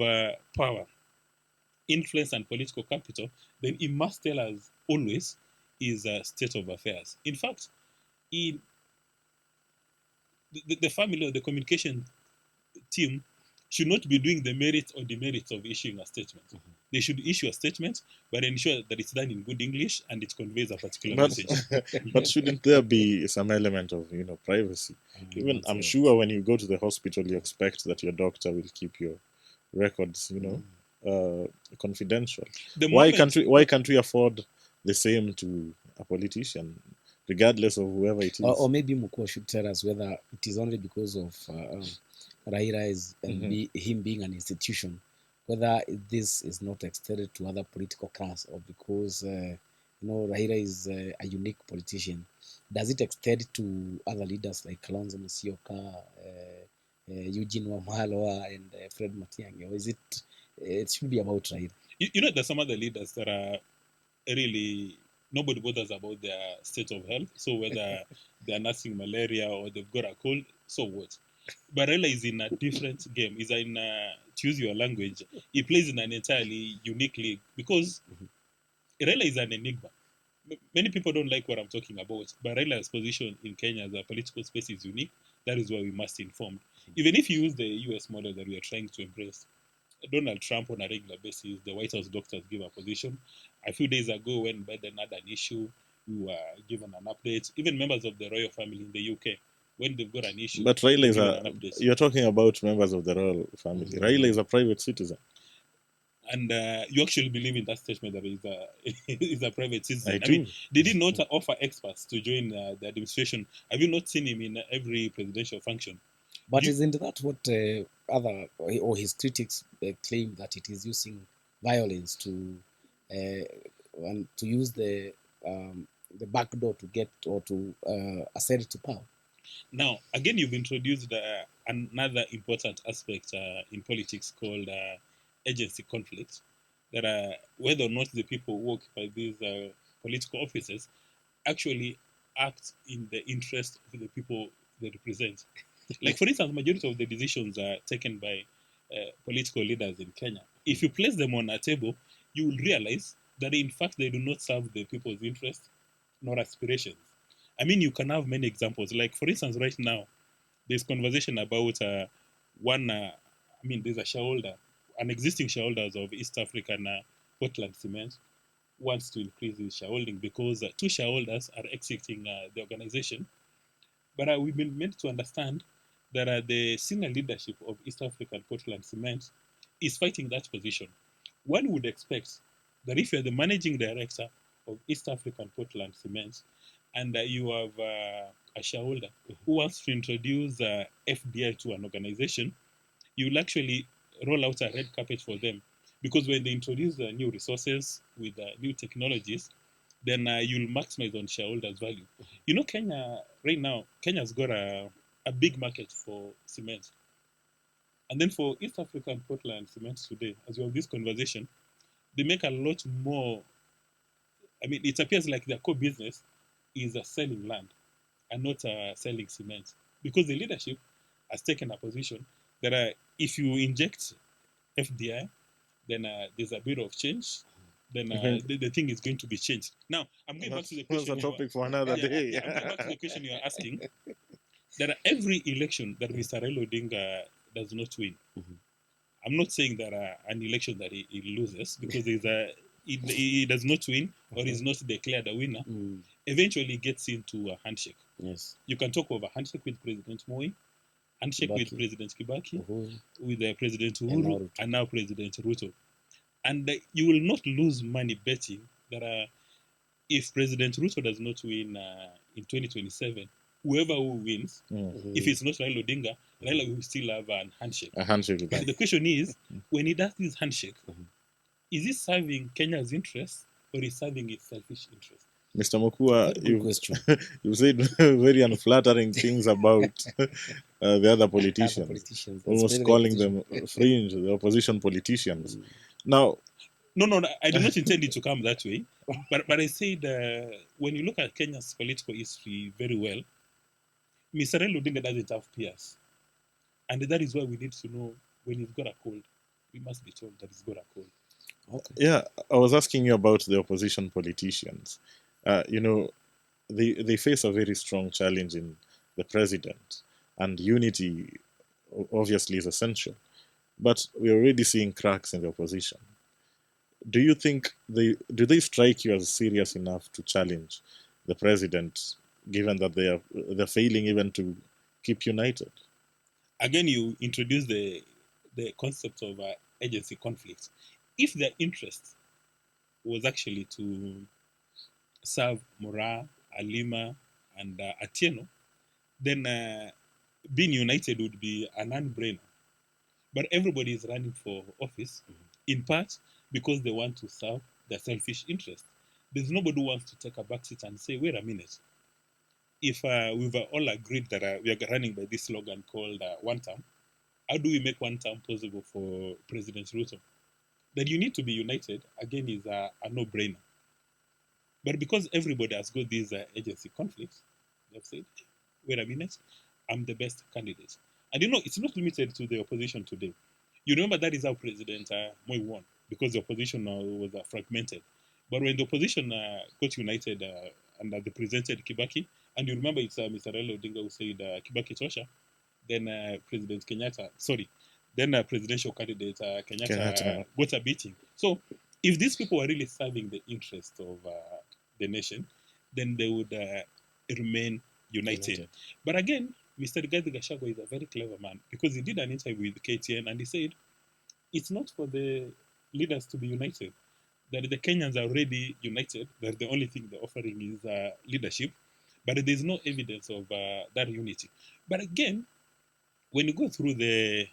power, influence, and political capital, then he must tell us always his state of affairs. In fact, in the family or the communication team should not be doing the merits or demerits of issuing a statement. They should issue a statement, but ensure that it's done in good English and it conveys a particular message. But shouldn't there be some element of privacy? Even I'm sure when you go to the hospital, you expect that your doctor will keep your records, confidential. Why can't we afford the same to a politician, regardless of whoever it is? Or maybe Mokua should tell us whether it is only because of Raila is and Mhm. him being an institution, whether this is not extended to other political class or because Raila is a unique politician. Does it extend to other leaders like Kalonzo Musyoka, Eugene Wamalwa, and Fred Matiang'i, or is it? It should be about Raila. There's some other leaders that are really nobody bothers about their state of health. So whether they're nursing malaria or they've got a cold, so what? But Raila is in a different game. He's in to use your language. He plays in an entirely unique league because Raila is an enigma. Many people don't like what I'm talking about, but Raila's position in Kenya as a political space is unique. That is why we must inform. Even if you use the US model that we are trying to embrace, Donald Trump on a regular basis, the White House doctors give a position. A few days ago, when Biden had an issue, we were given an update. Even members of the royal family in the UK, when they've got an issue, But Raila they're is given a. an update. You're talking about members of the royal family. Raila is a private citizen. And you actually believe in that statement that he's a, he's a private citizen. I I mean, do. did he not offer experts to join the administration? Have you not seen him in every presidential function? But You- isn't that what other or his critics claim, that it is using violence to and to use the back door to get or to ascend to power? Now, again, you've introduced another important aspect in politics called agency conflict. That whether or not the people who occupy these political offices actually act in the interest of the people they represent. Like, for instance, majority of the decisions are taken by political leaders in Kenya. If you place them on a table, you will realize that in fact they do not serve the people's interest nor aspirations. I mean, you can have many examples. Like, for instance, right now, there's conversation about one. I mean, there's a shareholder, an existing shareholders of East African Portland Cement wants to increase his shareholding because two shareholders are exiting the organization. But we've been meant to understand that the senior leadership of East African Portland Cement is fighting that position. One would expect that if you're the managing director of East African Portland Cement and you have a shareholder who wants to introduce FDI to an organization, you'll actually roll out a red carpet for them. Because when they introduce new resources with new technologies, then you'll maximize on shareholders' value. Kenya right now, Kenya's got a big market for cement. And then for East African Portland Cement today, as you have this conversation, they make a lot more. I mean, it appears like their core business is selling land and not selling cement, because the leadership has taken a position that if you inject FDI, then there's a bit of change. Then the thing is going to be changed. Now, I'm going back to the That's question. a topic for another day. I'm going back to the question you are asking. That every election that Mr. Raila Odinga does not win, I'm not saying that an election that he loses because he does not win or is not declared a winner, eventually gets into a handshake. Yes. You can talk of a handshake with President Moi, handshake with Kibaki. President Kibaki, Uhuru. with President And Uhuru, now Ruto. and now President Ruto. And you will not lose money betting that if President Ruto does not win in 2027, whoever who wins, if it's not Raila Odinga, Raila will still have an handshake. A handshake with that. The question is, when he does this handshake, is he serving Kenya's interest or is serving its selfish interest? Mr. Mokua, Good question. you said very unflattering things about the other politicians, Politicians, almost especially the calling opposition. them fringe, the opposition politicians. Now, No, I do not intend it to come that way. But I said, when you look at Kenya's political history very well, Mr. Raila Odinga doesn't have peers. And that is why we need to know when he's got a cold. We must be told that he's got a cold. Okay. yeah, I was asking you about the opposition politicians. They face a very strong challenge in the president, and unity obviously is essential. But we're already seeing cracks in the opposition. Do you think they strike you as serious enough to challenge the president, given that they're failing even to keep united? Again, you introduce the concept of agency conflict. If their interest was actually to serve Mora, Alima, and Atieno, then being united would be a non-brainer. But everybody is running for office, in part because they want to serve their selfish interest. There's nobody who wants to take a backseat and say, wait a minute, if we've all agreed that we are running by this slogan called one term, how do we make one term possible for President Ruto? That you need to be united, again, is a no-brainer. But because everybody has got these agency conflicts, they've said, wait a minute, I'm the best candidate. And it's not limited to the opposition today. You remember that is how President Moi won, because the opposition was fragmented. But when the opposition got united under the presented Kibaki, and you remember it's Mr. Raila Odinga who said Kibaki Tosha, then President Kenyatta, sorry, then presidential candidate Kenyatta got a beating. So if these people were really serving the interest of the nation, then they would remain united. But again, Mr. Rigathi Gachagua is a very clever man, because he did an interview with KTN and he said it's not for the leaders to be united, that the Kenyans are already united, that the only thing they're offering is leadership, but there's no evidence of that unity. But again, when you go through the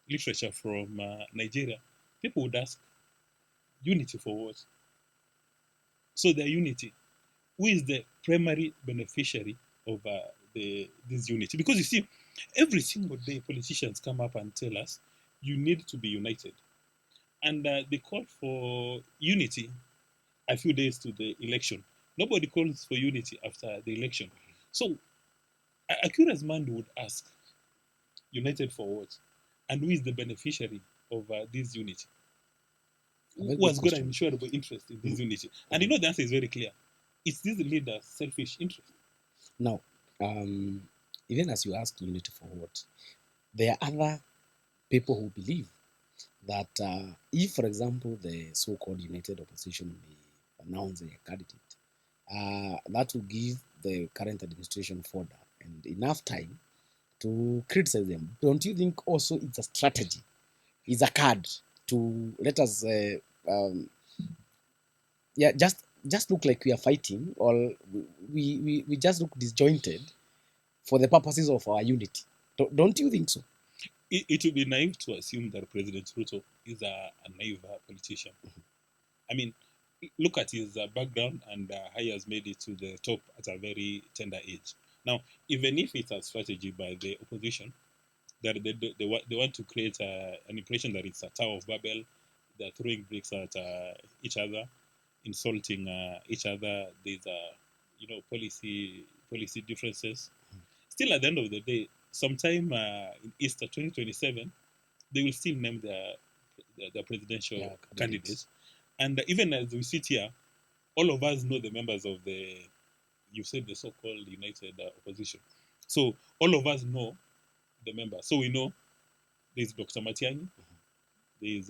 literature from Nigeria, people would ask, unity for what? So their unity, who is the primary beneficiary of this unity? Because you see, every single day politicians come up and tell us, you need to be united. And they call for unity a few days to the election. Nobody calls for unity after the election. So a curious man would ask, united for what? And who is the beneficiary of this unity? Who has got an insurable interest in this unity? And the answer is very clear. It's this leader's selfish interest. Now, even as you ask unity for what, there are other people who believe that if, for example, the so-called united opposition may announce a candidate, that will give the current administration fodder and enough time to criticize them. Don't you think also it's a strategy? It's a card to let us, just look like we are fighting, or we just look disjointed for the purposes of our unity. Don't you think so? It would be naive to assume that President Ruto is a naive politician. I mean, look at his background and how he has made it to the top at a very tender age. Now, even if it's a strategy by the opposition, that they want to create an impression that it's a Tower of Babel, they're throwing bricks at each other, insulting each other. There's policy differences. Still, at the end of the day, sometime in Easter 2027, they will still name the presidential candidates. And even as we sit here, all of us know the members of you said the so-called united opposition. So all of us know the members. So we know there's Dr. Matiang'i, there's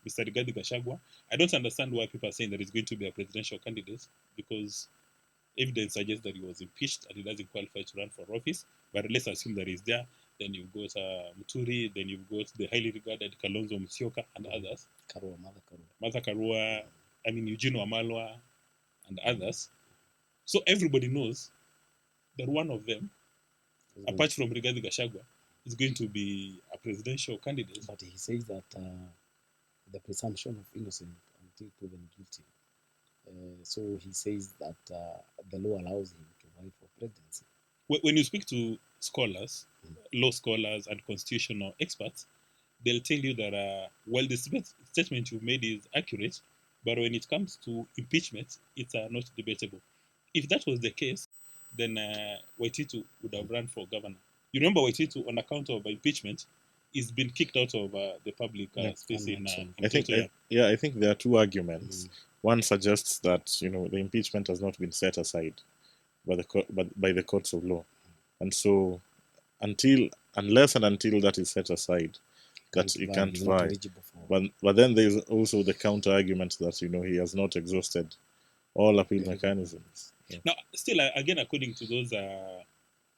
Mr. Rigathi Gachagua. I don't understand why people are saying that he's going to be a presidential candidate, because evidence suggests that he was impeached and he doesn't qualify to run for office. But let's assume that he's there. Then you've got Muturi, then you've got the highly regarded Kalonzo Musyoka and others. Martha Karua, Eugene Wamalwa and others. So everybody knows that one of them, apart from Rigathi Gachagua, is going to be a presidential candidate. But he says that the presumption of innocence until proven guilty. So he says that the law allows him to vie for presidency. When you speak to scholars, law scholars and constitutional experts, they'll tell you that while the statement you made is accurate, but when it comes to impeachment, it's not debatable. If that was the case, then Waititu would have run for governor. You remember Waititu, on account of impeachment, is been kicked out of the public space in I think there are two arguments. One suggests that the impeachment has not been set aside by the courts of law, and so unless and until that is set aside, that he can't vie. But then there is also the counter argument that he has not exhausted all appeal mechanisms. Yeah. Now, still, again, according to those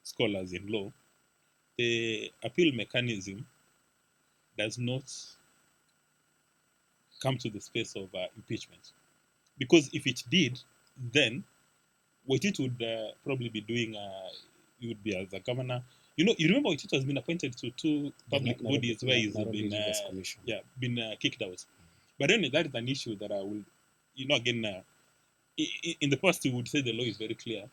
scholars in law, the appeal mechanism does not come to the space of impeachment, because if it did, then what it would probably be doing, you would be as a governor, You remember it has been appointed to two public bodies where he's Nairobi been, Rivers Commission. been kicked out. But anyway, that is an issue that I will, again, in the past you would say the law is very clear.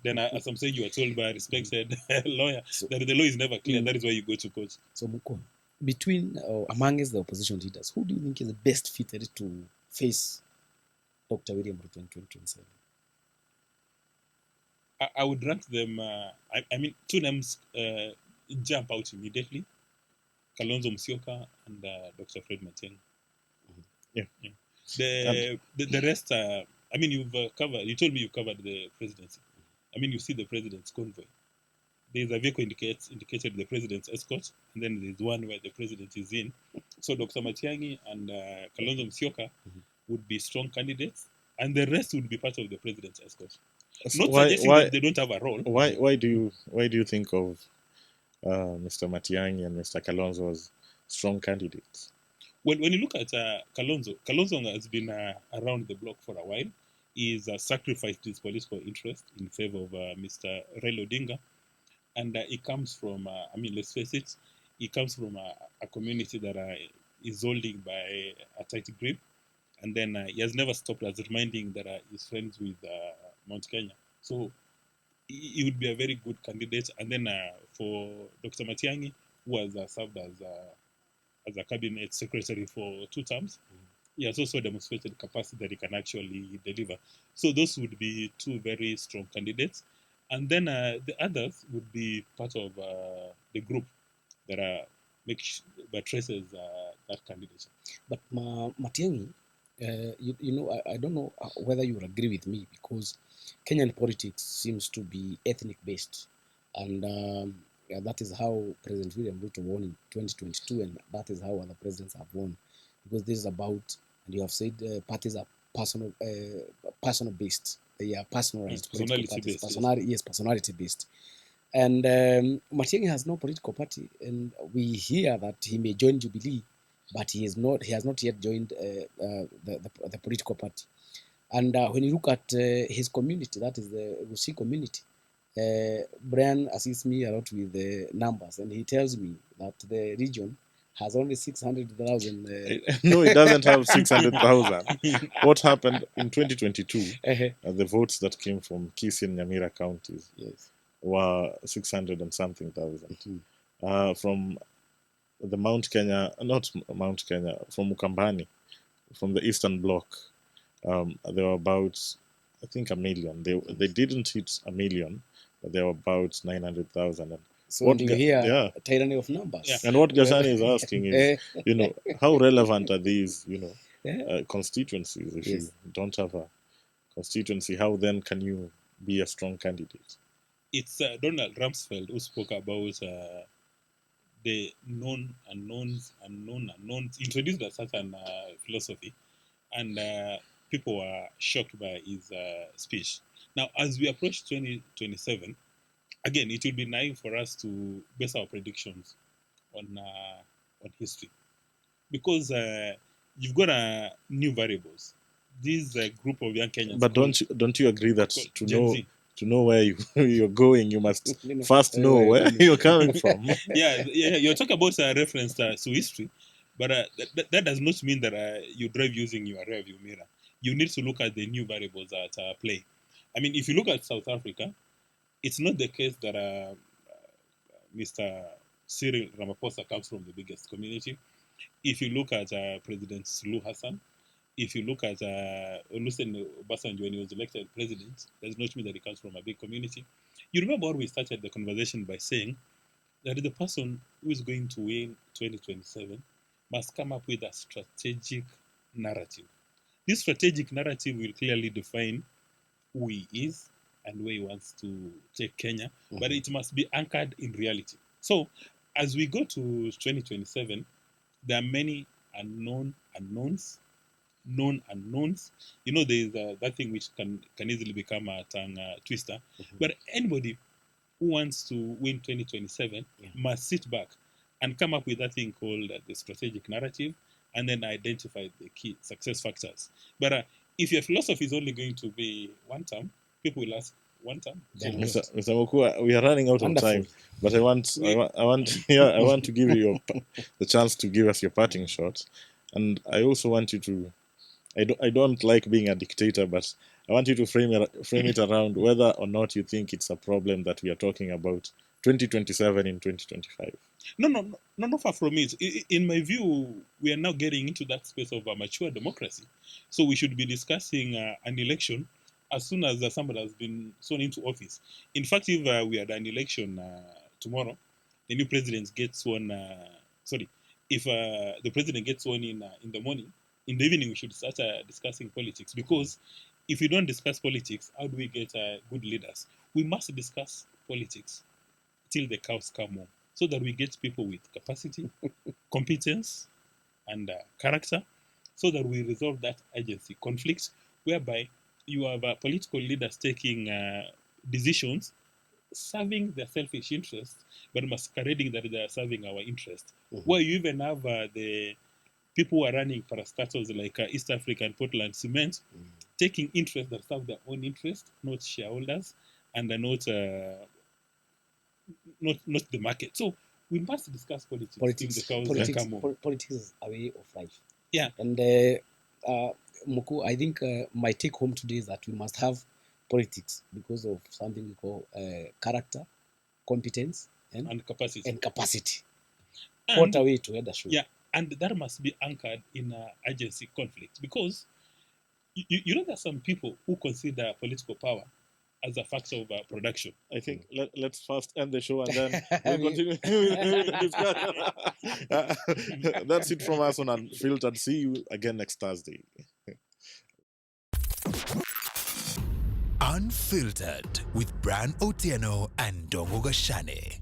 Then, as I'm saying, you are told by a respected lawyer that the law is never clear. That is why you go to court. So, Mokua, between amongst the opposition leaders, who do you think is the best fitted to face Dr. William Ruto in 2027? I would rank them. I mean, two names jump out immediately: Kalonzo Musyoka and Dr. Fred Matiang'i. Yeah. The rest. I mean, you've covered. You told me you covered the presidency. I mean, you see the president's convoy. There's a vehicle indicated the president's escort, and then there's one where the president is in. So Dr. Matiang'i and Kalonzo Musyoka would be strong candidates, and the rest would be part of the president's escort. So Not suggesting that they don't have a role. Why do you think of Mr. Matiang'i and Mr. Kalonzo as strong candidates? Well, when you look at Kalonzo has been around the block for a while. He's sacrificed his political interest in favor of Mr. Raila Odinga, and he comes from, I mean, let's face it, he comes from a community that is holding by a tight grip, and then he has never stopped as reminding that he's friends with Mount Kenya. So he would be a very good candidate. And then for Dr. Matiang'i, who has served as a cabinet secretary for 2 terms, he has also demonstrated capacity that he can actually deliver. So those would be 2 very strong candidates. And then the others would be part of the group that traces that candidate. But Matiang'i, I don't know whether you will agree with me, because Kenyan politics seems to be ethnic based, and that is how President William Ruto won in 2022, and that is how other presidents have won, because this is about, and you have said, parties are personal based. They are personalized political parties. Personality based. And Matiang'i has no political party, and we hear that he may join Jubilee, but he has not yet joined the political party. And when you look at his community, that is the Rusi community, Brian assists me a lot with the numbers, and he tells me that the region has only 600,000. No, it doesn't have 600,000. What happened in 2022, the votes that came from Kisii and Nyamira counties were 600 and something thousand. From the from Mukambani, from the Eastern Bloc, there were about, I think, 1 million. They didn't hit 1 million, but there were about 900,000. So what you hear, a tyranny of numbers. Yeah. And what Gashani is asking is, how relevant are these, constituencies? If you don't have a constituency, how then can you be a strong candidate? It's Donald Rumsfeld who spoke about the known unknowns, introduced a certain philosophy, and people were shocked by his speech. Now, as we approach 2027, again, it will be naive for us to base our predictions on history, because you've got new variables. This group of young Kenyans. But don't you agree that to know where you're going, you must first know where you're coming from? Yeah, you're talking about a reference to history, but that does not mean that you drive using your rearview mirror. You need to look at the new variables at play. I mean, if you look at South Africa, it's not the case that Mr. Cyril Ramaphosa comes from the biggest community. If you look at President Suluhu Hassan, if you look at Olusegun Obasanjo when he was elected president, does not mean that he comes from a big community. You remember we started the conversation by saying that the person who is going to win 2027 must come up with a strategic narrative. This strategic narrative will clearly define who he is and where he wants to take Kenya, but it must be anchored in reality. So as we go to 2027, there are many known unknowns. There is that thing which can easily become a tongue twister. But anybody who wants to win 2027 must sit back and come up with that thing called the strategic narrative, and then identify the key success factors. But if your philosophy is only going to be one term, people will ask, one term. Then Mr. Mokua, we are running out of Wonderful. time, but I want, yeah, I want to give you the chance to give us your parting shot, and I also want you to. I don't like being a dictator, but I want you to frame it around whether or not you think it's a problem that we are talking about 2027 in 2025. No, far from it. In my view, we are now getting into that space of a mature democracy. So we should be discussing an election as soon as somebody has been sworn into office. In fact, if we had an election tomorrow, the new president gets sworn. Sorry, if the president gets sworn in the morning, in the evening we should start discussing politics. Because if we don't discuss politics, how do we get good leaders? We must discuss politics till the cows come home, so that we get people with capacity, competence, and character, so that we resolve that agency conflict, whereby you have political leaders taking decisions serving their selfish interests, but masquerading that they are serving our interest. Where you even have the people who are running parastatals like East African Portland Cement, taking interests that serve their own interest, not shareholders, and not the market. So we must discuss politics. Politics is a way of life. Yeah. And Moku, I think my take home today is that we must have politics because of something we call character, competence, and capacity. What a way to end the show. Yeah, and that must be anchored in agency conflict, because you know there are some people who consider political power as a factor of production. I think let's first end the show and then we'll continue the discussion. That's it from us on Unfiltered. See you again next Thursday. Unfiltered with Bran Otieno and Dongo Gashane.